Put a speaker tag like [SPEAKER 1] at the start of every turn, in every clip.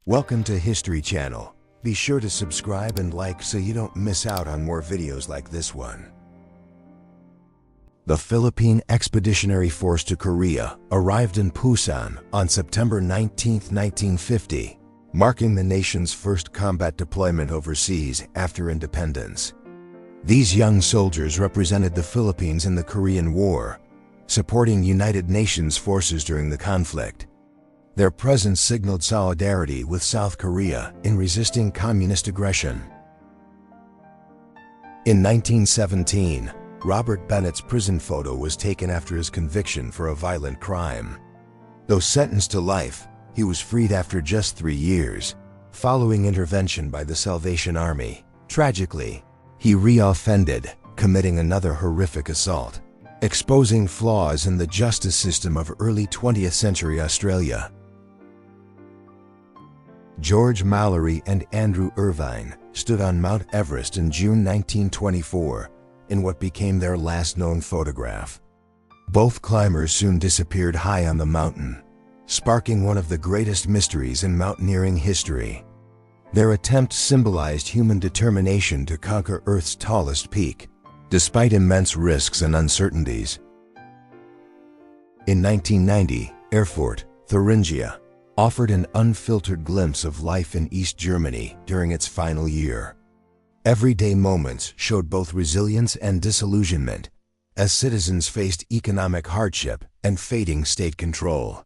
[SPEAKER 1] Welcome to History Channel. Be sure to subscribe and like so you don't miss out on more videos like this one. The Philippine Expeditionary Force to Korea arrived in Busan on September 19, 1950, marking the nation's first combat deployment overseas after independence. These young soldiers represented the Philippines in the Korean War, supporting United Nations forces during the conflict. Their presence signaled solidarity with South Korea in resisting communist aggression. In 1917, Robert Bennett's prison photo was taken after his conviction for a violent crime. Though sentenced to life, he was freed after just 3 years, following intervention by the Salvation Army. Tragically, he re-offended, committing another horrific assault, exposing flaws in the justice system of early 20th century Australia. George Mallory and Andrew Irvine stood on Mount Everest in June 1924 in what became their last known photograph. Both climbers soon disappeared high on the mountain, sparking one of the greatest mysteries in mountaineering history. Their attempt symbolized human determination to conquer Earth's tallest peak, despite immense risks and uncertainties. In 1990, Erfurt, Thuringia, offered an unfiltered glimpse of life in East Germany during its final year. Everyday moments showed both resilience and disillusionment, as citizens faced economic hardship and fading state control.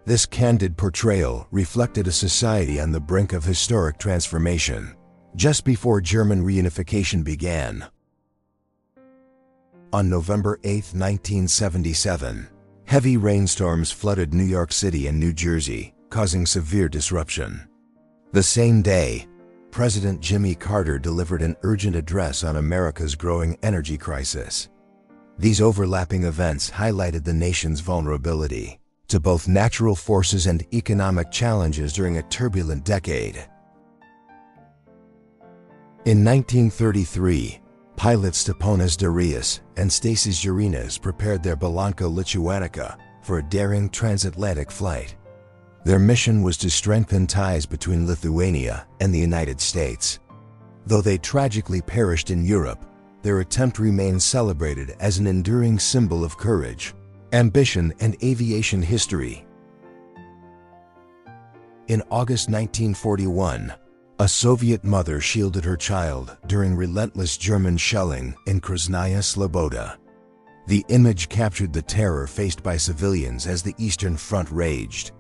[SPEAKER 1] This candid portrayal reflected a society on the brink of historic transformation, just before German reunification began. On November 8, 1977, heavy rainstorms flooded New York City and New Jersey, causing severe disruption. The same day, President Jimmy Carter delivered an urgent address on America's growing energy crisis. These overlapping events highlighted the nation's vulnerability to both natural forces and economic challenges during a turbulent decade. In 1933, pilots Steponas Darius and Stasys Urinas prepared their Belanca Lituanica for a daring transatlantic flight. Their mission was to strengthen ties between Lithuania and the United States. Though they tragically perished in Europe, their attempt remains celebrated as an enduring symbol of courage, ambition, and aviation history. In August 1941, a Soviet mother shielded her child during relentless German shelling in Krasnaya Sloboda. The image captured the terror faced by civilians as the Eastern Front raged.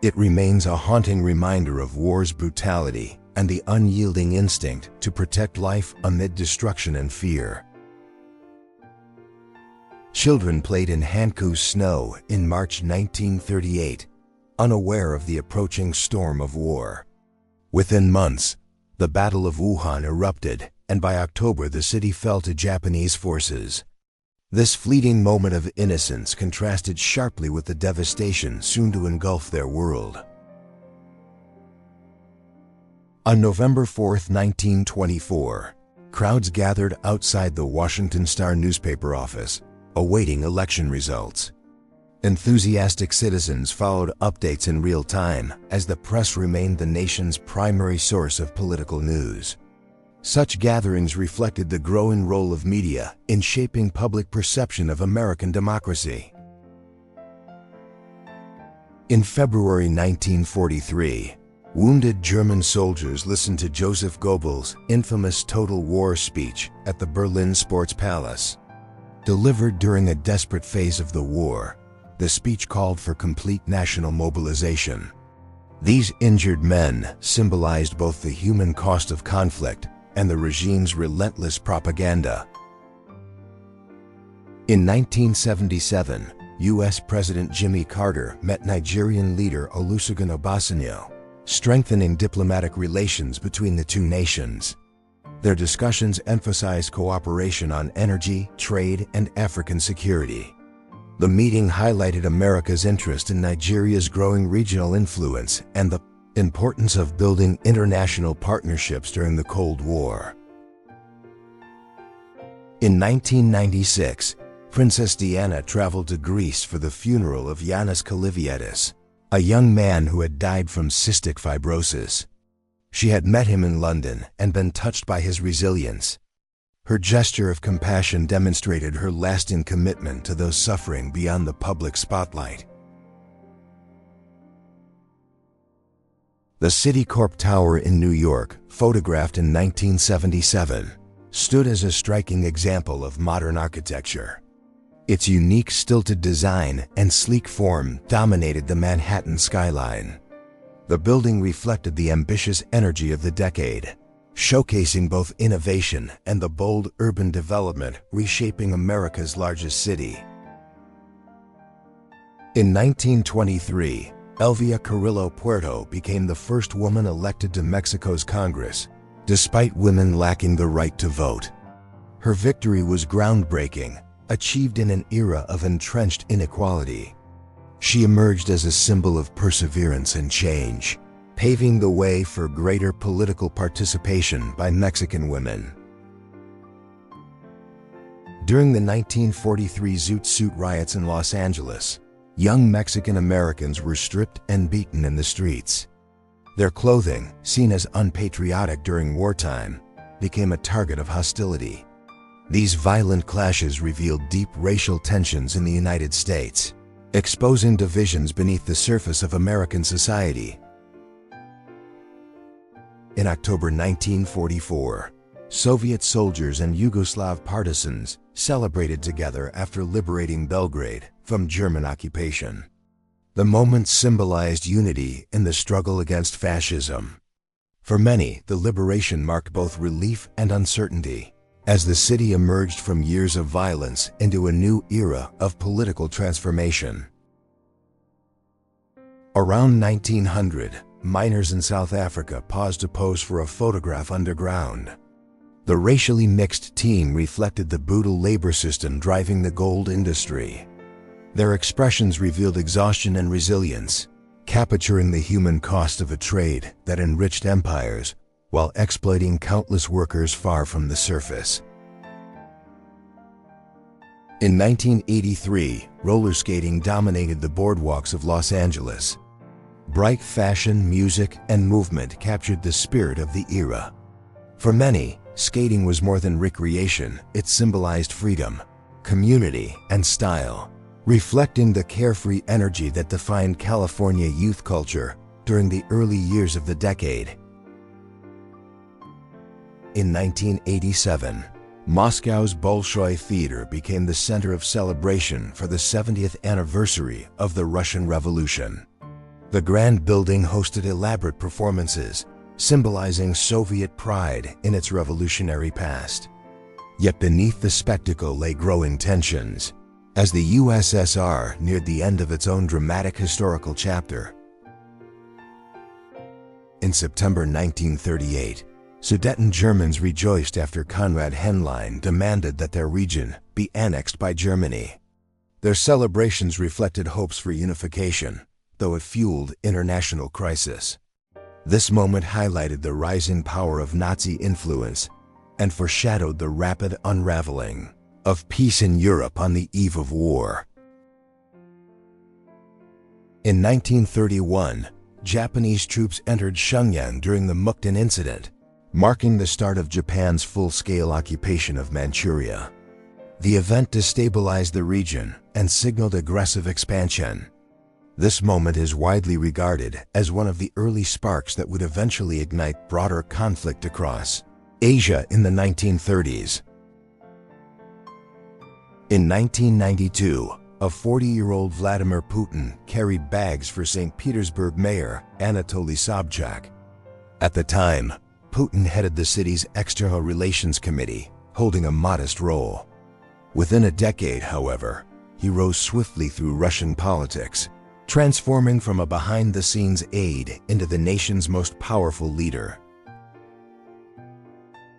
[SPEAKER 1] It remains a haunting reminder of war's brutality and the unyielding instinct to protect life amid destruction and fear. Children played in Hankou snow in March 1938, unaware of the approaching storm of war. Within months, the Battle of Wuhan erupted, and by October the city fell to Japanese forces. This fleeting moment of innocence contrasted sharply with the devastation soon to engulf their world. On November 4, 1924, crowds gathered outside the Washington Star newspaper office, awaiting election results. Enthusiastic citizens followed updates in real time as the press remained the nation's primary source of political news. Such gatherings reflected the growing role of media in shaping public perception of American democracy. In February 1943, wounded German soldiers listened to Joseph Goebbels' infamous Total War speech at the Berlin Sports Palace. Delivered during a desperate phase of the war, the speech called for complete national mobilization. These injured men symbolized both the human cost of conflict and the regime's relentless propaganda. In 1977, U.S. President Jimmy Carter met Nigerian leader Olusegun Obasanjo, strengthening diplomatic relations between the two nations. Their discussions emphasized cooperation on energy, trade, and African security. The meeting highlighted America's interest in Nigeria's growing regional influence and the importance of building international partnerships during the Cold War. In 1996, Princess Diana traveled to Greece for the funeral of Yanis Kaliviadis, a young man who had died from cystic fibrosis. She had met him in London and been touched by his resilience. Her gesture of compassion demonstrated her lasting commitment to those suffering beyond the public spotlight. The Citicorp Tower in New York, photographed in 1977, stood as a striking example of modern architecture. Its unique stilted design and sleek form dominated the Manhattan skyline. The building reflected the ambitious energy of the decade, showcasing both innovation and the bold urban development reshaping America's largest city. In 1923, Elvia Carrillo Puerto became the first woman elected to Mexico's Congress, despite women lacking the right to vote. Her victory was groundbreaking, achieved in an era of entrenched inequality. She emerged as a symbol of perseverance and change, paving the way for greater political participation by Mexican women. During the 1943 Zoot Suit riots in Los Angeles, young Mexican Americans were stripped and beaten in the streets. Their clothing, seen as unpatriotic during wartime, became a target of hostility. These violent clashes revealed deep racial tensions in the United States, exposing divisions beneath the surface of American society. In October 1944, Soviet soldiers and Yugoslav partisans celebrated together after liberating Belgrade from German occupation. The moment symbolized unity in the struggle against fascism. For many, the liberation marked both relief and uncertainty, as the city emerged from years of violence into a new era of political transformation. Around 1900, miners in South Africa paused to pose for a photograph underground. The racially mixed team reflected the brutal labor system driving the gold industry. Their expressions revealed exhaustion and resilience, capturing the human cost of a trade that enriched empires while exploiting countless workers far from the surface. In 1983, roller skating dominated the boardwalks of Los Angeles. Bright fashion, music, and movement captured the spirit of the era. For many, skating was more than recreation. It symbolized freedom, community, and style, reflecting the carefree energy that defined California youth culture during the early years of the decade. In 1987, Moscow's Bolshoi Theater became the center of celebration for the 70th anniversary of the Russian Revolution. The grand building hosted elaborate performances, symbolizing Soviet pride in its revolutionary past. Yet beneath the spectacle lay growing tensions, as the USSR neared the end of its own dramatic historical chapter. In September 1938, Sudeten Germans rejoiced after Konrad Henlein demanded that their region be annexed by Germany. Their celebrations reflected hopes for unification, though it fueled international crisis. This moment highlighted the rising power of Nazi influence and foreshadowed the rapid unraveling of peace in Europe on the eve of war. In 1931, Japanese troops entered Shenyang during the Mukden Incident, marking the start of Japan's full-scale occupation of Manchuria. The event destabilized the region and signaled aggressive expansion. This moment is widely regarded as one of the early sparks that would eventually ignite broader conflict across Asia in the 1930s. In 1992, a 40-year-old Vladimir Putin carried bags for St. Petersburg Mayor Anatoly Sobchak. At the time, Putin headed the city's External Relations Committee, holding a modest role. Within a decade, however, he rose swiftly through Russian politics, transforming from a behind-the-scenes aide into the nation's most powerful leader.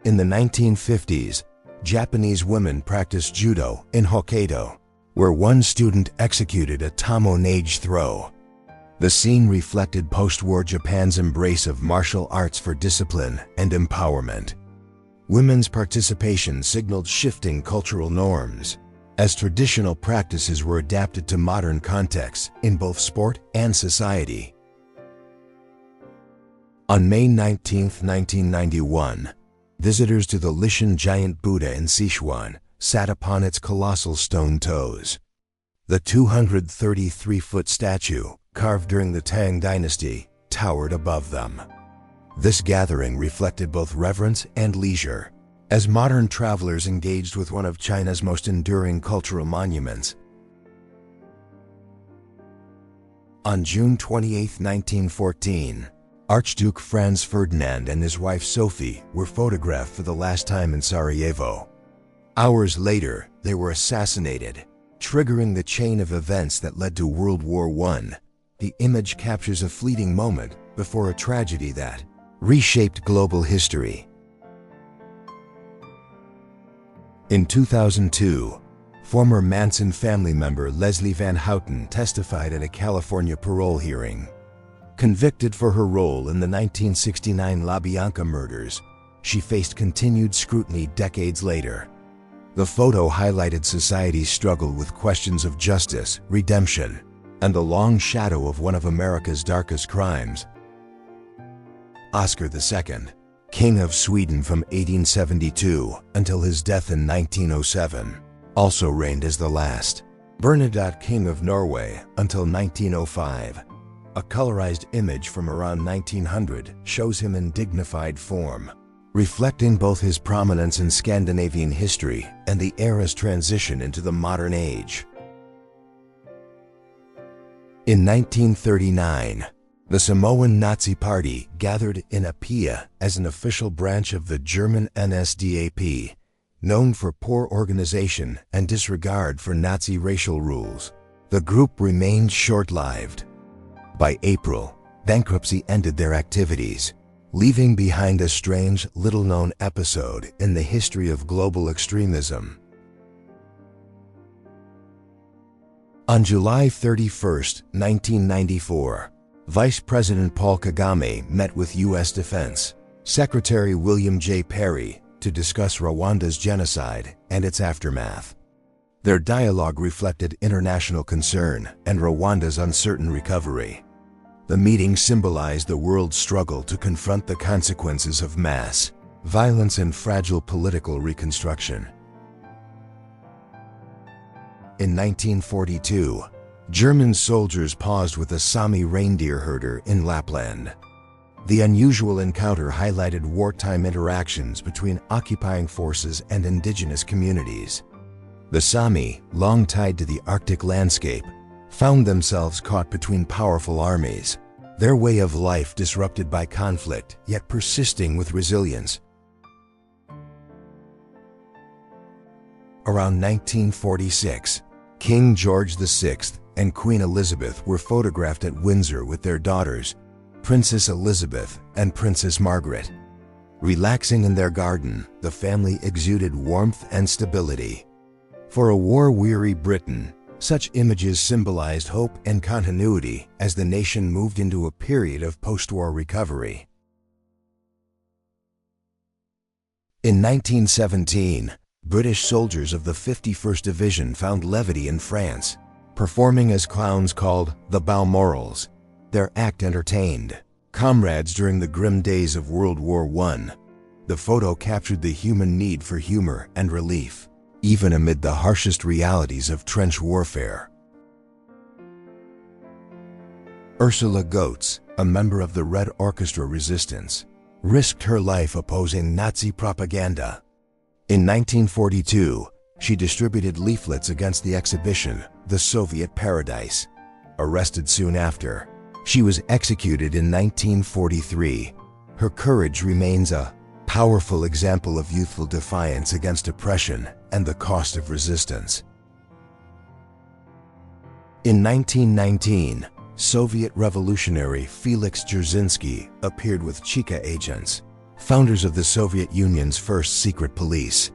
[SPEAKER 1] In the 1950s, Japanese women practiced judo in Hokkaido, where one student executed a tomo-nage throw. The scene reflected post-war Japan's embrace of martial arts for discipline and empowerment. Women's participation signaled shifting cultural norms, as traditional practices were adapted to modern contexts in both sport and society. On May 19, 1991, visitors to the Lishan giant Buddha in Sichuan sat upon its colossal stone toes. The 233-foot statue, carved during the Tang dynasty, towered above them. This gathering reflected both reverence and leisure, as modern travelers engaged with one of China's most enduring cultural monuments. On June 28, 1914, Archduke Franz Ferdinand and his wife Sophie were photographed for the last time in Sarajevo. Hours later, they were assassinated, triggering the chain of events that led to World War I. The image captures a fleeting moment before a tragedy that reshaped global history. In 2002, former Manson family member Leslie Van Houten testified at a California parole hearing. Convicted for her role in the 1969 La Bianca murders, she faced continued scrutiny decades later. The photo highlighted society's struggle with questions of justice, redemption, and the long shadow of one of America's darkest crimes. Oscar II, King of Sweden from 1872 until his death in 1907, also reigned as the last. Bernadotte, King of Norway until 1905. A colorized image from around 1900 shows him in dignified form, reflecting both his prominence in Scandinavian history and the era's transition into the modern age. In 1939, the Samoan Nazi Party gathered in Apia as an official branch of the German NSDAP, known for poor organization and disregard for Nazi racial rules. The group remained short-lived. By April, bankruptcy ended their activities, leaving behind a strange, little-known episode in the history of global extremism. On July 31, 1994, Vice President Paul Kagame met with U.S. Defense Secretary William J. Perry to discuss Rwanda's genocide and its aftermath. Their dialogue reflected international concern and Rwanda's uncertain recovery. The meeting symbolized the world's struggle to confront the consequences of mass violence and fragile political reconstruction. In 1942, German soldiers paused with a Sami reindeer herder in Lapland. The unusual encounter highlighted wartime interactions between occupying forces and indigenous communities. The Sami, long tied to the Arctic landscape, found themselves caught between powerful armies, their way of life disrupted by conflict, yet persisting with resilience. Around 1946, King George VI and Queen Elizabeth were photographed at Windsor with their daughters, Princess Elizabeth and Princess Margaret. Relaxing in their garden, the family exuded warmth and stability. For a war-weary Britain, such images symbolized hope and continuity as the nation moved into a period of post-war recovery. In 1917, British soldiers of the 51st Division found levity in France, performing as clowns called the Balmorals. Their act entertained comrades during the grim days of World War I. The photo captured the human need for humor and relief, even amid the harshest realities of trench warfare. Ursula Goetz, a member of the Red Orchestra resistance, risked her life opposing Nazi propaganda. In 1942, she distributed leaflets against the exhibition, The Soviet Paradise. Arrested soon after, she was executed in 1943. Her courage remains a powerful example of youthful defiance against oppression and the cost of resistance. In 1919, Soviet revolutionary Felix Dzerzhinsky appeared with Cheka agents, founders of the Soviet Union's first secret police.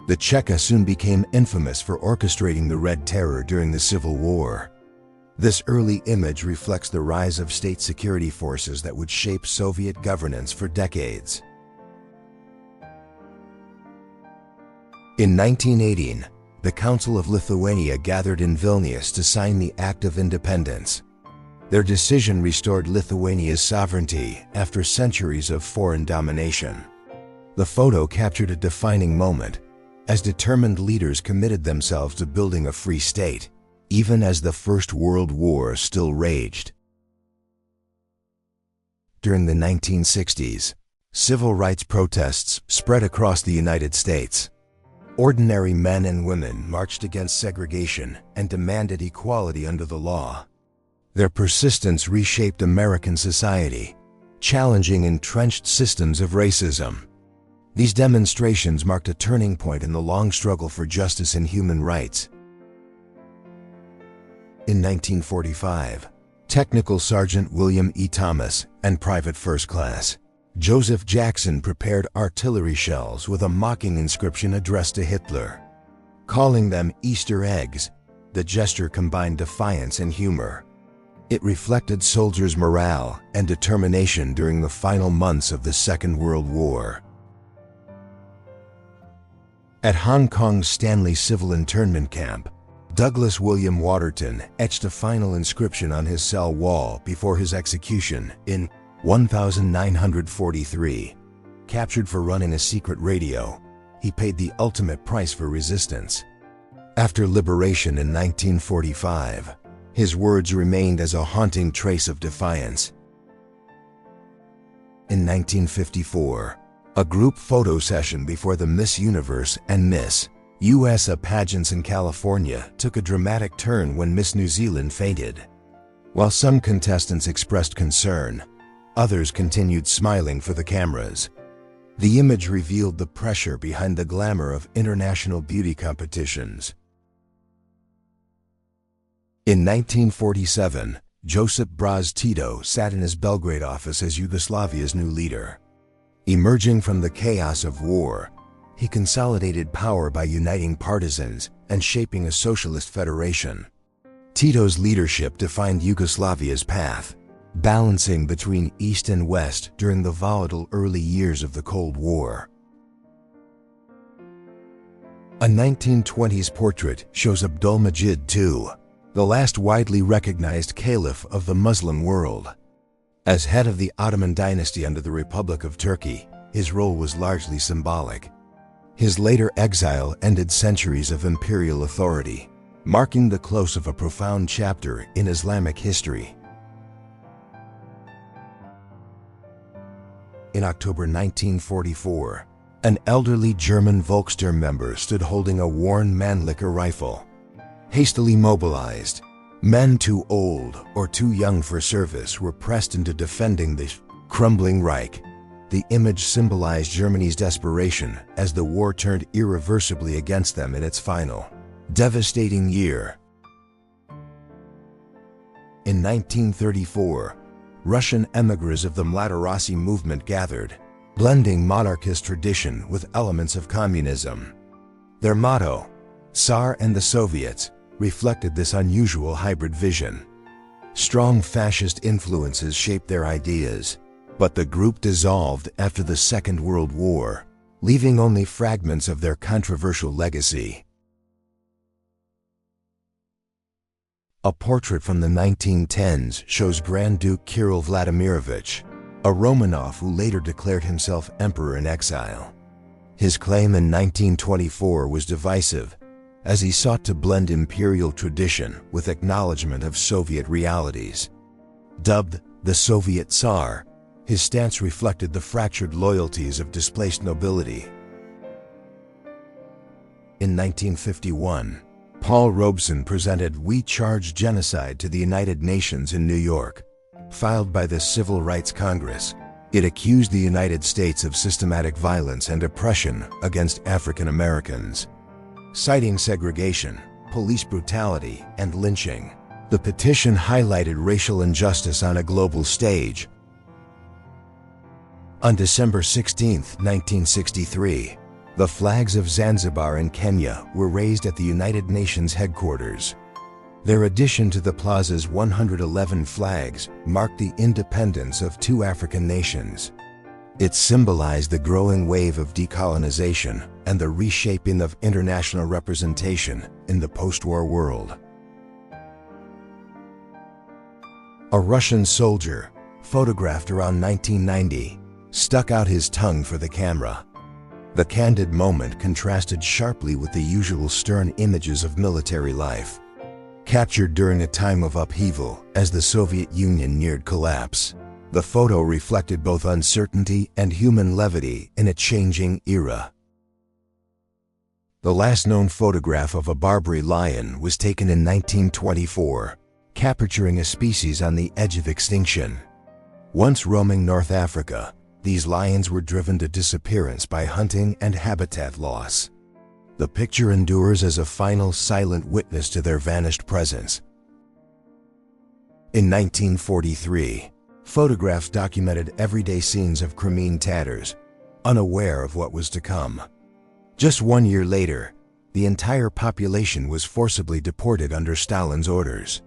[SPEAKER 1] The Cheka soon became infamous for orchestrating the Red Terror during the Civil War. This early image reflects the rise of state security forces that would shape Soviet governance for decades. In 1918, the Council of Lithuania gathered in Vilnius to sign the Act of Independence. Their decision restored Lithuania's sovereignty after centuries of foreign domination. The photo captured a defining moment, as determined leaders committed themselves to building a free state, even as the First World War still raged. During the 1960s, civil rights protests spread across the United States. Ordinary men and women marched against segregation and demanded equality under the law. Their persistence reshaped American society, challenging entrenched systems of racism. These demonstrations marked a turning point in the long struggle for justice and human rights. In 1945, Technical Sergeant William E. Thomas and Private First Class Joseph Jackson prepared artillery shells with a mocking inscription addressed to Hitler. Calling them Easter eggs, the gesture combined defiance and humor. It reflected soldiers' morale and determination during the final months of the Second World War. At Hong Kong's Stanley Civil Internment Camp, Douglas William Waterton etched a final inscription on his cell wall before his execution in 1943. Captured for running a secret radio, he paid the ultimate price for resistance. After liberation in 1945, his words remained as a haunting trace of defiance. In 1954, a group photo session before the Miss Universe and Miss USA pageants in California took a dramatic turn when Miss New Zealand fainted. While some contestants expressed concern, others continued smiling for the cameras. The image revealed the pressure behind the glamour of international beauty competitions. In 1947, Josip Broz Tito sat in his Belgrade office as Yugoslavia's new leader. Emerging from the chaos of war, he consolidated power by uniting partisans and shaping a socialist federation. Tito's leadership defined Yugoslavia's path, balancing between East and West during the volatile early years of the Cold War. A 1920s portrait shows Abdülmecid II, the last widely recognized caliph of the Muslim world. As head of the Ottoman dynasty under the Republic of Turkey, his role was largely symbolic. His later exile ended centuries of imperial authority, marking the close of a profound chapter in Islamic history. In October 1944, an elderly German Volkssturm member stood holding a worn Mannlicher rifle. Hastily mobilized, men too old or too young for service were pressed into defending the crumbling Reich. The image symbolized Germany's desperation as the war turned irreversibly against them in its final, devastating year. In 1934, Russian emigres of the Mladoresy movement gathered, blending monarchist tradition with elements of communism. Their motto, Tsar and the Soviets, reflected this unusual hybrid vision. Strong fascist influences shaped their ideas, but the group dissolved after the Second World War, leaving only fragments of their controversial legacy. A portrait from the 1910s shows Grand Duke Kirill Vladimirovich, a Romanov who later declared himself emperor in exile. His claim in 1924 was divisive, as he sought to blend imperial tradition with acknowledgement of Soviet realities. Dubbed the Soviet Tsar, his stance reflected the fractured loyalties of displaced nobility. In 1951, Paul Robeson presented "We Charge Genocide" to the United Nations in New York. Filed by the Civil Rights Congress, it accused the United States of systematic violence and oppression against African Americans. Citing segregation, police brutality, and lynching, the petition highlighted racial injustice on a global stage. On December 16, 1963, the flags of Zanzibar and Kenya were raised at the United Nations headquarters. Their addition to the plaza's 111 flags marked the independence of two African nations. It symbolized the growing wave of decolonization and the reshaping of international representation in the post-war world. A Russian soldier, photographed around 1990, stuck out his tongue for the camera. The candid moment contrasted sharply with the usual stern images of military life, captured during a time of upheaval as the Soviet Union neared collapse. The photo reflected both uncertainty and human levity in a changing era. The last known photograph of a Barbary lion was taken in 1924, capturing a species on the edge of extinction. Once roaming North Africa, these lions were driven to disappearance by hunting and habitat loss. The picture endures as a final silent witness to their vanished presence. In 1943, photographs documented everyday scenes of Crimean Tatars, unaware of what was to come. Just 1 year later, the entire population was forcibly deported under Stalin's orders.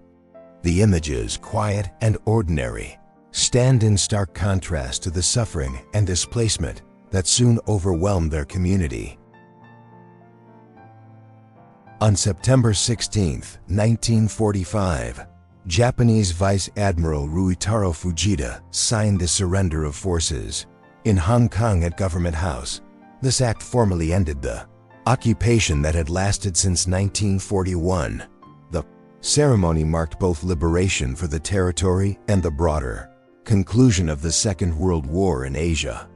[SPEAKER 1] The images, quiet and ordinary, stand in stark contrast to the suffering and displacement that soon overwhelmed their community. On September 16, 1945, Japanese Vice Admiral Ruitaro Fujita signed the surrender of forces in Hong Kong at Government House. This act formally ended the occupation that had lasted since 1941. The ceremony marked both liberation for the territory and the broader conclusion of the Second World War in Asia.